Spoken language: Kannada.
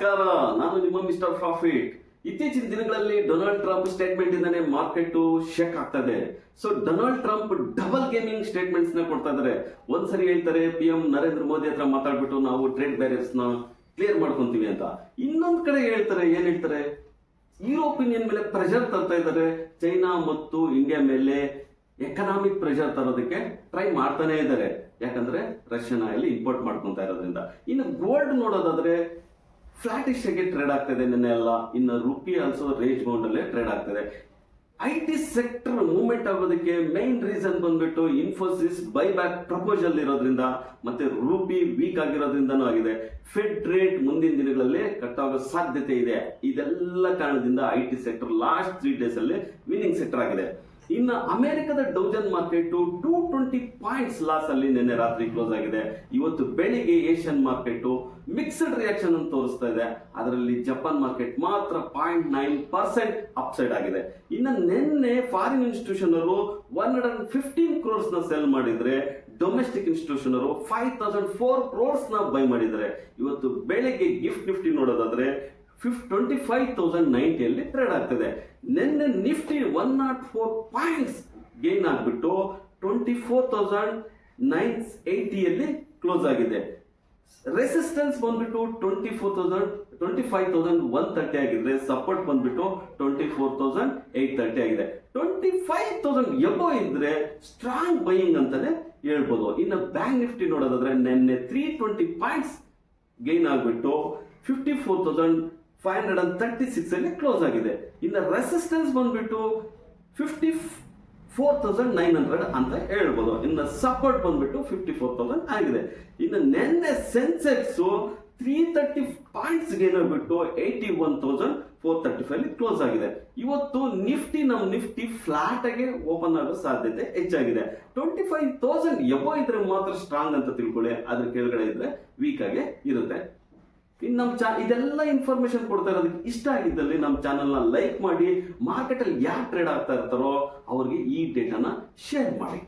ನಮಸ್ಕಾರ, ನಾನು ನಿಮ್ಮ ಮಿಸ್ಟರ್ ಪ್ರಾಫಿಟ್. ಇತ್ತೀಚಿನ ದಿನಗಳಲ್ಲಿ ಡೊನಾಲ್ಡ್ ಟ್ರಂಪ್ ಸ್ಟೇಟ್ಮೆಂಟ್ ಇಂದಾನೆ ಮಾರ್ಕೆಟ್ ಶೇಕ್ ಆಗ್ತಾ ಇದೆ. So Donald Trump double gaming statements ನ ಕೊಡ್ತಾ ಇದ್ದಾರೆ. ಒಂದ್ಸರಿ ಹೇಳ್ತಾರೆ PM ನರೇಂದ್ರ ಮೋದಿ ಹತ್ರ ಮಾತಾಡ್ಬಿಟ್ಟು ನಾವು ಟ್ರೇಡ್ ಬ್ಯಾರಿಯರ್ಸ್ ನ ಕ್ಲಿಯರ್ ಮಾಡ್ಕೊಂತೀವಿ ಅಂತ. ಇನ್ನೊಂದ್ ಕಡೆ ಏನ್ ಹೇಳ್ತಾರೆ ಯುರೋಪಿಯನ್ ಯೂನಿಯನ್ ಮೇಲೆ ಪ್ರೆಷರ್ ತರ್ತಾ ಇದ್ದಾರೆ. ಚೈನಾ ಮತ್ತು ಇಂಡಿಯಾ ಮೇಲೆ ಎಕನಾಮಿಕ್ ಪ್ರೆಷರ್ ತರೋದಕ್ಕೆ ಟ್ರೈ ಮಾಡ್ತಾನೆ ಇದ್ದಾರೆ. ಯಾಕಂದ್ರೆ ರಷ್ಯನ್ ಆಯಿಲ್ ಇಂಪೋರ್ಟ್ ಮಾಡ್ಕೊಂತಾ ಇರೋದ್ರಿಂದ. ಇನ್ನು ಗೋಲ್ಡ್ ನೋಡೋದಾದ್ರೆ ಫ್ಲಾಟಿಶ್ ಆಗಿ ಟ್ರೇಡ್ ಆಗ್ತದೆ ನಿನ್ನೆ ಎಲ್ಲ. ಇನ್ನು ರುಪಿ ಆಲ್ಸೋ ರೇಂಜ್ ಬೌಂಡ್ ಅಲ್ಲೇ ಟ್ರೇಡ್ ಆಗ್ತದೆ. IT ಸೆಕ್ಟರ್ ಮೂವ್ಮೆಂಟ್ ಆಗೋದಕ್ಕೆ ಮೈನ್ ರೀಸನ್ ಬಂದ್ಬಿಟ್ಟು ಇನ್ಫೋಸಿಸ್ ಬೈ ಬ್ಯಾಕ್ ಪ್ರಪೋಸಲ್ ಇರೋದ್ರಿಂದ ಮತ್ತೆ ರೂಪಿ ವೀಕ್ ಆಗಿರೋದ್ರಿಂದನೂ ಆಗಿದೆ. ಫೆಡ್ ರೇಟ್ ಮುಂದಿನ ದಿನಗಳಲ್ಲಿ ಕಟ್ ಆಗೋ ಸಾಧ್ಯತೆ ಇದೆ. ಇದೆಲ್ಲ ಕಾರಣದಿಂದ IT ಸೆಕ್ಟರ್ ಲಾಸ್ಟ್ 3 days ಅಲ್ಲಿ ವಿನ್ನಿಂಗ್ ಸೆಕ್ಟರ್ ಆಗಿದೆ. ಇನ್ನು ಅಮೆರಿಕದ ಡೌಜನ್ ಮಾರ್ಕೆಟ್ 220 ಪಾಯಿಂಟ್ಸ್ ಲಾಸ್ ಅಲ್ಲಿ ನಿನ್ನೆ ರಾತ್ರಿ ಕ್ಲೋಸ್ ಆಗಿದೆ. ಇವತ್ತು ಬೆಳಿಗ್ಗೆ ಏಷ್ಯನ್ ಮಾರ್ಕೆಟ್ ಮಿಕ್ಸ್ಡ್ ರಿಯಾಕ್ಷನ್ ಅಂತ ತೋರಿಸ್ತಾ ಇದೆ. ಅದರಲ್ಲಿ ಜಪಾನ್ ಮಾರ್ಕೆಟ್ ಮಾತ್ರ 0.9% ಅಪ್ಸೈಡ್ ಆಗಿದೆ. ಇನ್ನು ನಿನ್ನೆ ಫಾರಿನ್ ಇನ್ಸ್ಟಿಟ್ಯೂಷನ್ ಅವರು 115 crores ನ ಸೆಲ್ ಮಾಡಿದ್ರೆ, ಡೊಮೆಸ್ಟಿಕ್ ಇನ್ಸ್ಟಿಟ್ಯೂಷನ್ ಅವರು 5004 crores ನ ಬೈ ಮಾಡಿದ್ದಾರೆ. ಇವತ್ತು ಬೆಳಿಗ್ಗೆ ಗಿಫ್ಟ್ ನಿಫ್ಟಿ ನೋಡೋದಾದ್ರೆ 25,090 ಅಲ್ಲಿ ಟ್ರೇಡ್ ಆಗ್ತದೆ. ನಿನ್ನೆ ನಿಫ್ಟಿ 104 ಪಾಯಿಂಟ್ಸ್ ಗೇನ್ ಆಗ್ಬಿಟ್ಟು 24,980 ಅಲ್ಲಿ ಕ್ಲೋಸ್ ಆಗಿದೆ. ರೆಸಿಸ್ಟೆನ್ಸ್ ಬಂದ್ಬಿಟ್ಟು 25,130 ಆಗಿದ್ರೆ, ಸಪೋರ್ಟ್ ಬಂದ್ಬಿಟ್ಟು 24,830 ಆಗಿದೆ. 25,000 ಎಬೋ ಇದ್ರೆ ಸ್ಟ್ರಾಂಗ್ ಬೈಯಿಂಗ್ ಅಂತಾನೆ ಹೇಳ್ಬೋದು. ಇನ್ನು ಬ್ಯಾಂಕ್ ನಿಫ್ಟಿ ನೋಡೋದಾದ್ರೆ ನಿನ್ನೆ 320 ಪಾಯಿಂಟ್ಸ್ ಗೇನ್ ಆಗ್ಬಿಟ್ಟು 54,536 ಅಲ್ಲಿ ಕ್ಲೋಸ್ ಆಗಿದೆ. ಇನ್ನು ರೆಸಿಸ್ಟೆನ್ಸ್ ಬಂದ್ಬಿಟ್ಟು 54,900 ಅಂತ ಹೇಳ್ಬೋದು. ಇನ್ನು ಸಪೋರ್ಟ್ ಬಂದ್ಬಿಟ್ಟು 54,000 ಆಗಿದೆ. ಇನ್ನು ನಿನ್ನೆ ಸೆನ್ಸೆಕ್ಸ್ 330 ಪಾಯಿಂಟ್ಸ್ ಗೇನ್ ಆಗ್ಬಿಟ್ಟು 81,435 ಅಲ್ಲಿ ಕ್ಲೋಸ್ ಆಗಿದೆ. ಇವತ್ತು ನಮ್ಮ ನಿಫ್ಟಿ ಫ್ಲಾಟ್ ಆಗಿ ಓಪನ್ ಆಗೋ ಸಾಧ್ಯತೆ ಹೆಚ್ಚಾಗಿದೆ. 25,000 ಎಬೋ ಇದ್ರೆ ಮಾತ್ರ ಸ್ಟ್ರಾಂಗ್ ಅಂತ ತಿಳ್ಕೊಳ್ಳಿ, ಅದ್ರ ಕೆಳಗಡೆ ಇದ್ರೆ ವೀಕ್ ಆಗಿ ಇರುತ್ತೆ. ಇನ್ನು ನಮ್ಮ ಇದೆಲ್ಲ ಇನ್ಫಾರ್ಮೇಶನ್ ಕೊಡ್ತಾ ಇರೋದಕ್ಕೆ ಇಷ್ಟ ಆಗಿದ್ದಲ್ಲಿ ನಮ್ಮ ಚಾನೆಲ್ನ ಲೈಕ್ ಮಾಡಿ, ಮಾರ್ಕೆಟ್ ಅಲ್ಲಿ ಯಾರು ಟ್ರೇಡ್ ಆಗ್ತಾ ಇರ್ತಾರೋ ಅವ್ರಿಗೆ ಈ ಡೇಟಾನ ಶೇರ್ ಮಾಡಿ.